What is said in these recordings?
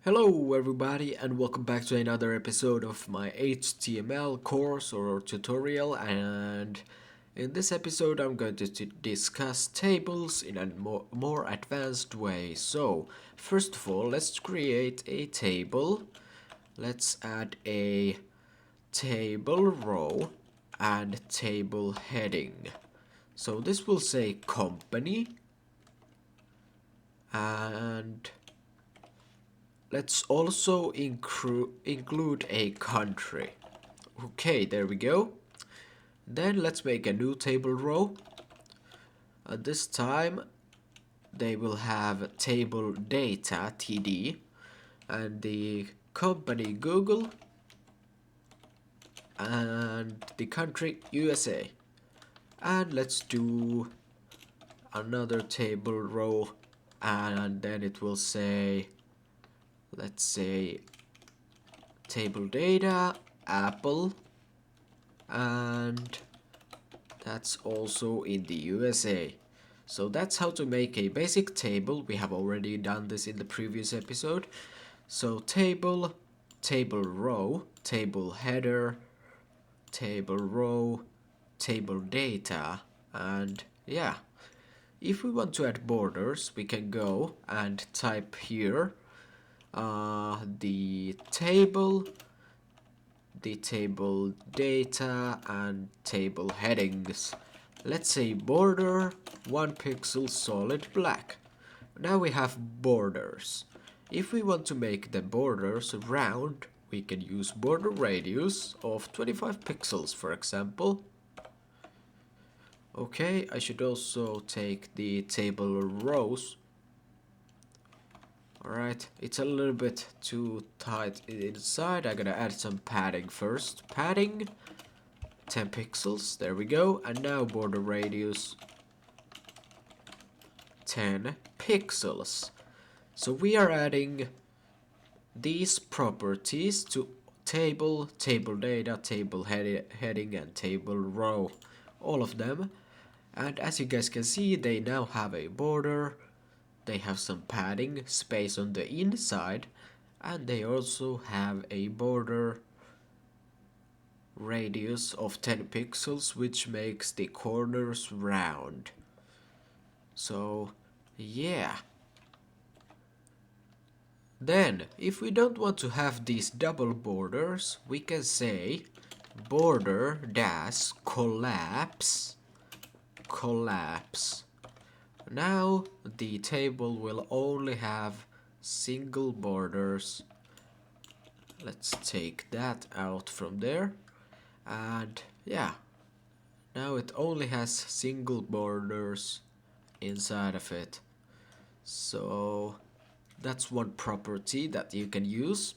Hello everybody and welcome back to another episode of my HTML course or tutorial, and in this episode I'm going to discuss tables in a more advanced way. So first of all, let's create a table. Let's add a table row and table heading. So this will say company, and let's also include a country. Okay, there we go. Then let's make a new table row. This time they will have table data TD and the company Google and the country USA. And let's do another table row, and then it will say, let's say, table data Apple, and that's also in the USA. So that's how to make a basic table. We have already done this in the previous episode. So table, table row, table header, table row, table data, and yeah. If we want to add borders, we can go and type here the table data and table headings. Let's say border 1 pixel solid black. Now we have borders. If we want to make the borders round, we can use border radius of 25 pixels, for example. Okay, I should also take the table rows. Alright, it's a little bit too tight inside. I'm gonna add some padding first. Padding 10 pixels, there we go. And now border radius 10 pixels. So we are adding these properties to table, table data, table heading, and table row. All of them. And as you guys can see, they now have a border. They have some padding, space on the inside, and they also have a border radius of 10 pixels, which makes the corners round. So yeah. Then, if we don't want to have these double borders, we can say border dash collapse. Now the table will only have single borders. Let's take that out from there. And yeah, now it only has single borders inside of it. So that's one property that you can use.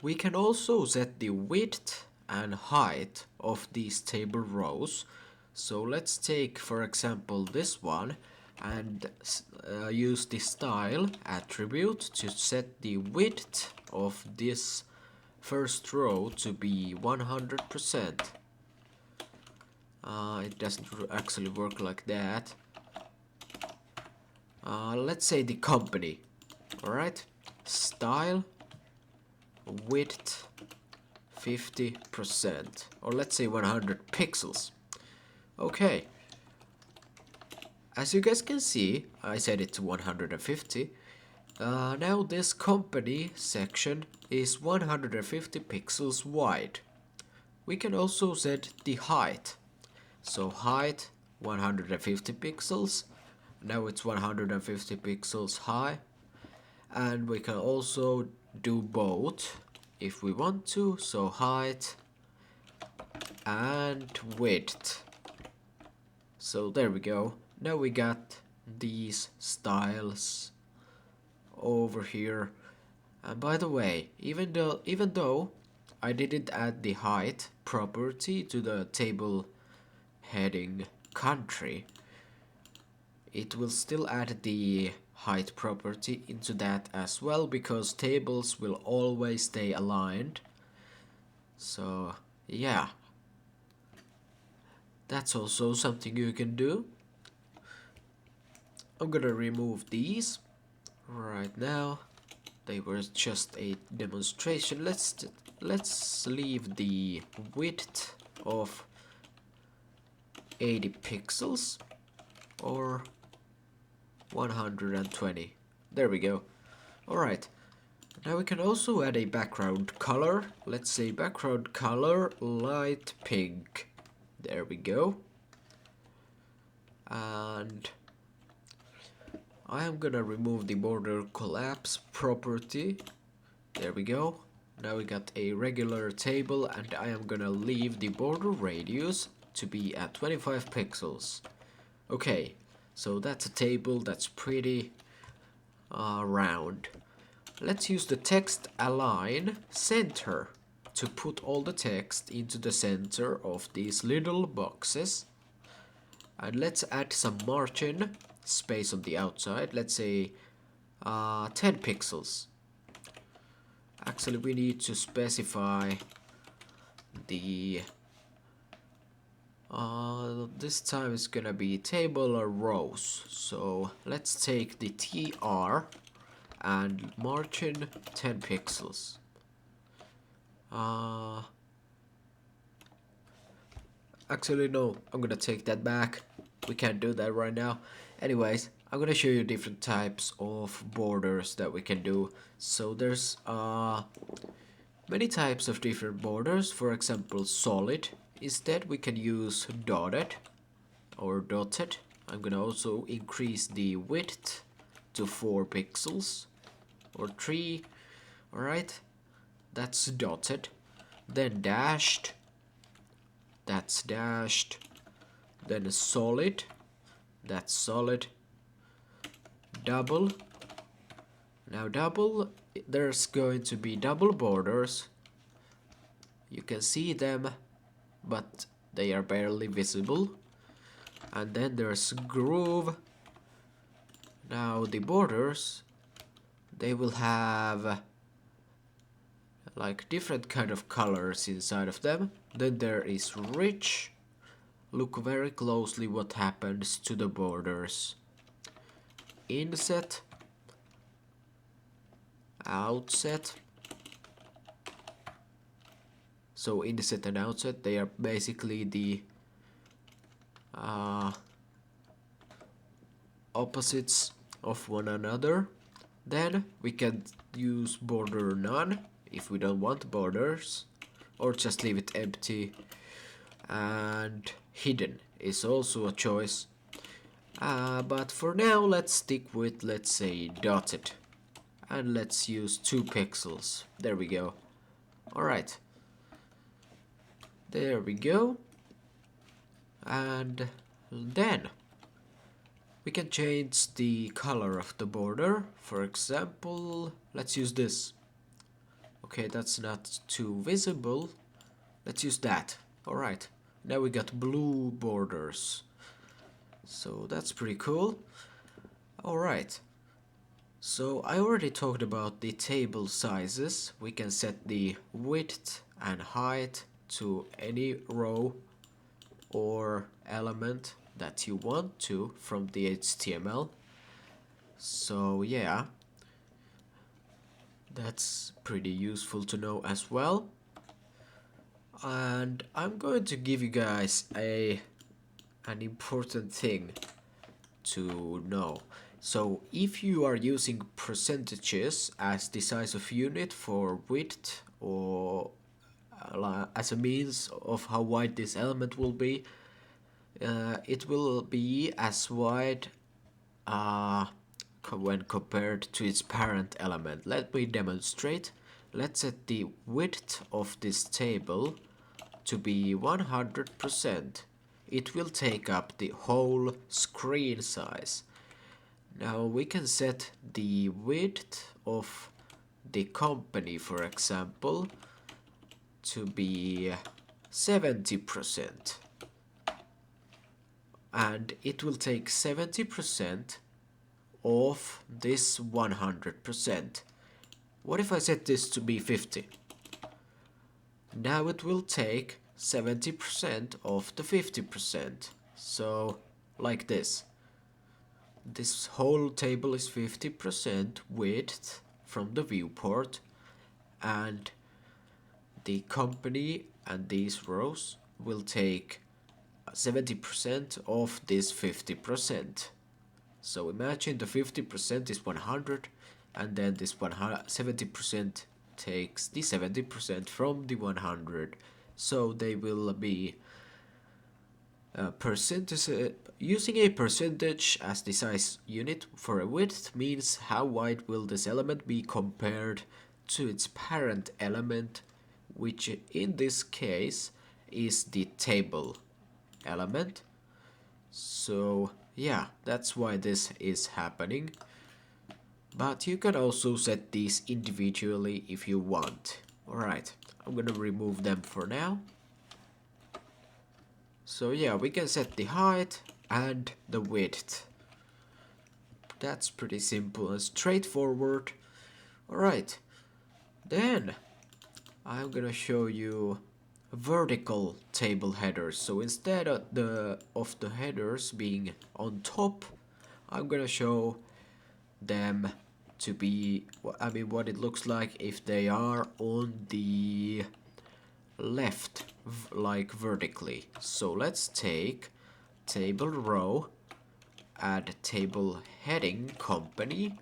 We can also set the width and height of these table rows. So let's take, for example, this one and use the style attribute to set the width of this first row to be 100%. It doesn't actually work like that. Let's say the company. Alright, style width 50%, or let's say 100 pixels. Okay, as you guys can see, I set it to 150. Now this company section is 150 pixels wide. We can also set the height. So height 150 pixels. Now it's 150 pixels high. And we can also do both if we want to. So height and width. So there we go. Now we got these styles over here. And by the way, even though I didn't add the height property to the table heading country, it will still add the height property into that as well, because tables will always stay aligned. So yeah, that's also something you can do. I'm gonna remove these. Right now, they were just a demonstration. Let's leave the width of 80 pixels or 120. There we go. Alright, now we can also add a background color. Let's say background color light pink. There we go. And I am gonna remove the border collapse property. There we go. Now we got a regular table, and I am gonna leave the border radius to be at 25 pixels. Okay, so that's a table that's pretty round. Let's use the text align center to put all the text into the center of these little boxes. And let's add some margin space on the outside. Let's say 10 pixels. Actually, we need to specify the this time it's gonna be table or rows. So let's take the TR and margin 10 pixels. Actually no, I'm gonna take that back. We can't do that right now. Anyways, I'm gonna show you different types of borders that we can do. So there's many types of different borders. For example, solid. Instead we can use dotted or dotted. I'm gonna also increase the width to 4 pixels or 3. Alright, that's dotted. Then dashed. That's dashed. Then a solid. That's solid. Double. Now double, there's going to be double borders. You can see them, but they are barely visible. And then there's groove. Now the borders, they will have like different kind of colors inside of them. Then there is rich. Look very closely what happens to the borders. Inset, outset. So inset and outset, they are basically the opposites of one another. Then we can use border none if we don't want borders, or just leave it empty. And hidden is also a choice. But for now, let's stick with, let's say, dotted. And let's use 2 pixels. There we go. Alright. There we go. And then we can change the color of the border. For example, let's use this. Okay, that's not too visible. Let's use that. Alright. Now we got blue borders. So that's pretty cool. Alright. So I already talked about the table sizes. We can set the width and height to any row or element that you want to from the HTML. So yeah, that's pretty useful to know as well. And I'm going to give you guys an important thing to know. So if you are using percentages as the size of unit for width or as a means of how wide this element will be, it will be as wide when compared to its parent element. Let me demonstrate. Let's set the width of this table to be 100%. It will take up the whole screen size. Now we can set the width of the company, for example, to be 70%. And it will take 70% of this 100%. What if I set this to be 50? Now it will take 70% of the 50%. So, like this. this whole table is 50% width from the viewport, and the company and these rows will take 70% of this 50%. So imagine the 50% is 100, and then this 70% takes the 70% from the 100. So they will be using a percentage as the size unit for a width means how wide will this element be compared to its parent element, which in this case is the table element. So yeah, that's why this is happening. But you can also set these individually if you want. Alright, I'm gonna remove them for now. So yeah, we can set the height and the width. That's pretty simple and straightforward. Alright, then I'm gonna show you vertical table headers. So instead of the headers being on top, I'm gonna show them to be, what it looks like if they are on the left, like vertically. So let's take table row, add table heading company,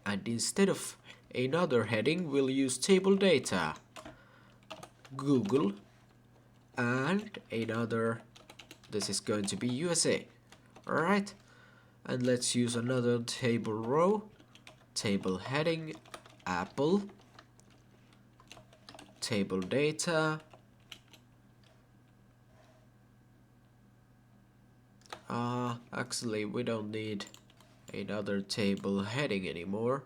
and instead of another heading we'll use table data Google, and another, this is going to be USA. Alright, and let's use another table row, table heading Apple, table data actually we don't need another table heading anymore,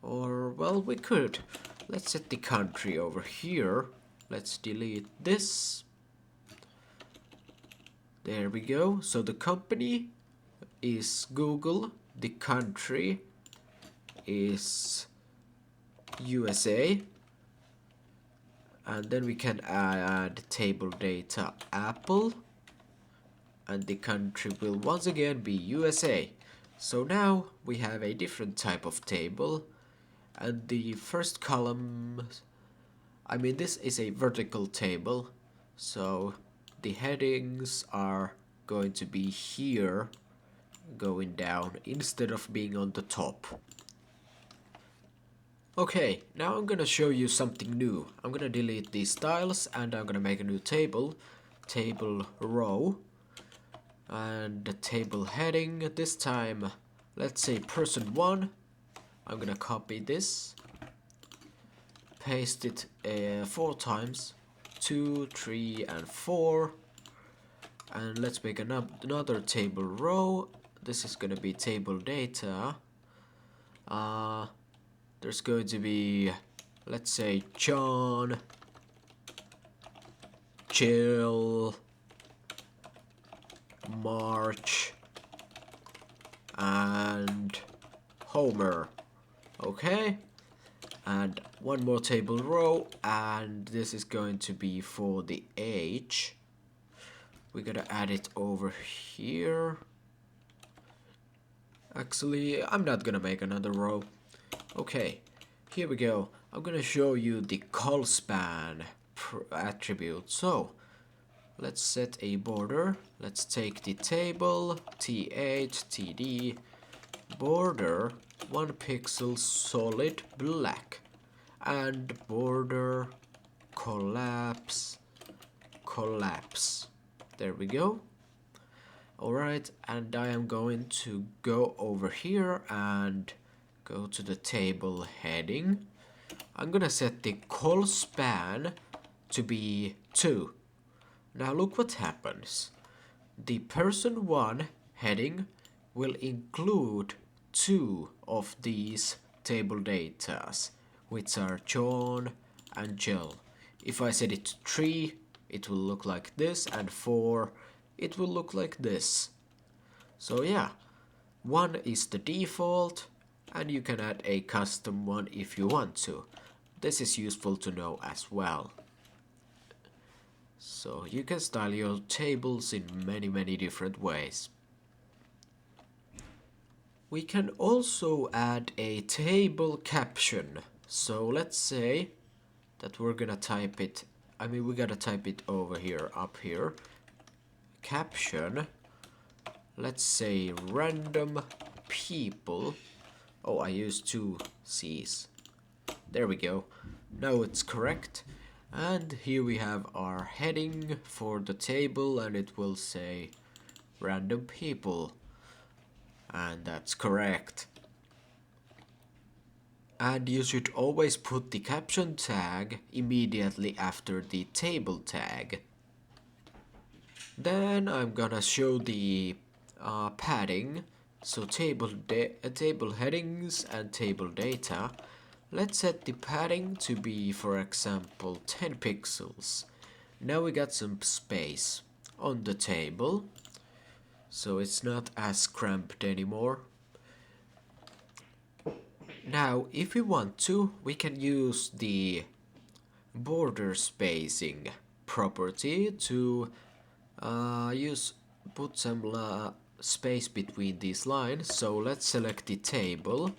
or well, we could. Let's set the country over here. Let's delete this. There we go. So the company is Google, the country is USA, and then we can add table data Apple, and the country will once again be USA. So now we have a different type of table, and the first column, this is a vertical table, so the headings are going to be here going down instead of being on the top. Okay, now I'm gonna show you something new. I'm gonna delete these styles and I'm gonna make a new table, table row, and the table heading this time, let's say person 1. I'm gonna copy this, paste it 4 times, 2, 3, and 4, and let's make another table row. This is gonna be table data. There's going to be, let's say, John, Jill, March, and Homer. Okay, and one more table row, and this is going to be for the age. We're gonna add it over here. Actually, I'm not gonna make another row. Okay, here we go. I'm gonna show you the call span attribute. So let's set a border. Let's take the table td border 1 pixel solid black, and border collapse. There we go. Alright, and I am going to go over here and go to the table heading. I'm gonna set the call span to be 2. Now look what happens. The person 1 heading will include 2 of these table datas, which are John and Jill. If I set it to 3, it will look like this, and 4, it will look like this. So yeah, 1 is the default, and you can add a custom one if you want to. This is useful to know as well. So you can style your tables in many different ways. We can also add a table caption. So let's say that we're gonna type it, we gotta type it over here, up here. Caption, let's say random people. Oh, I used two C's. There we go. Now it's correct. And here we have our heading for the table, and it will say random people. And that's correct. And you should always put the caption tag immediately after the table tag. Then I'm gonna show the padding. So table headings and table data. Let's set the padding to be, for example, 10 pixels. Now we got some space on the table, so it's not as cramped anymore. Now, if we want to, we can use the border spacing property to put some space between these lines. So let's select the table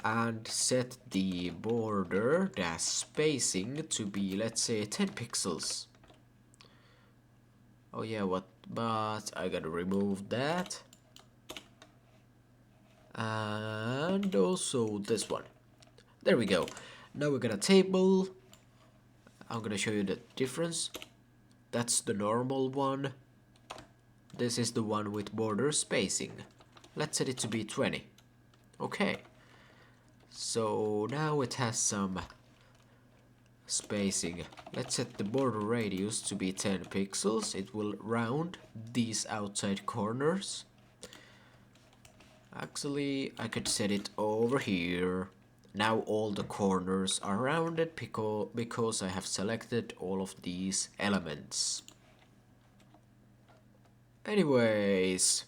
and set the border dash spacing to be, let's say, 10 pixels. Oh yeah, but I gotta remove that. And also this one. There we go. Now we got a table. I'm gonna show you the difference. That's the normal one. This is the one with border spacing. Let's set it to be 20. Okay. So now it has some spacing. Let's set the border radius to be 10 pixels. It will round these outside corners. Actually, I could set it over here. Now all the corners are rounded because I have selected all of these elements. Anyways,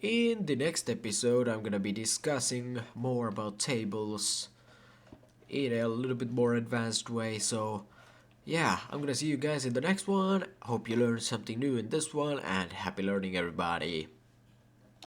in the next episode I'm gonna be discussing more about tables in a little bit more advanced way, so yeah, I'm gonna see you guys in the next one. Hope you learned something new in this one, and happy learning, everybody.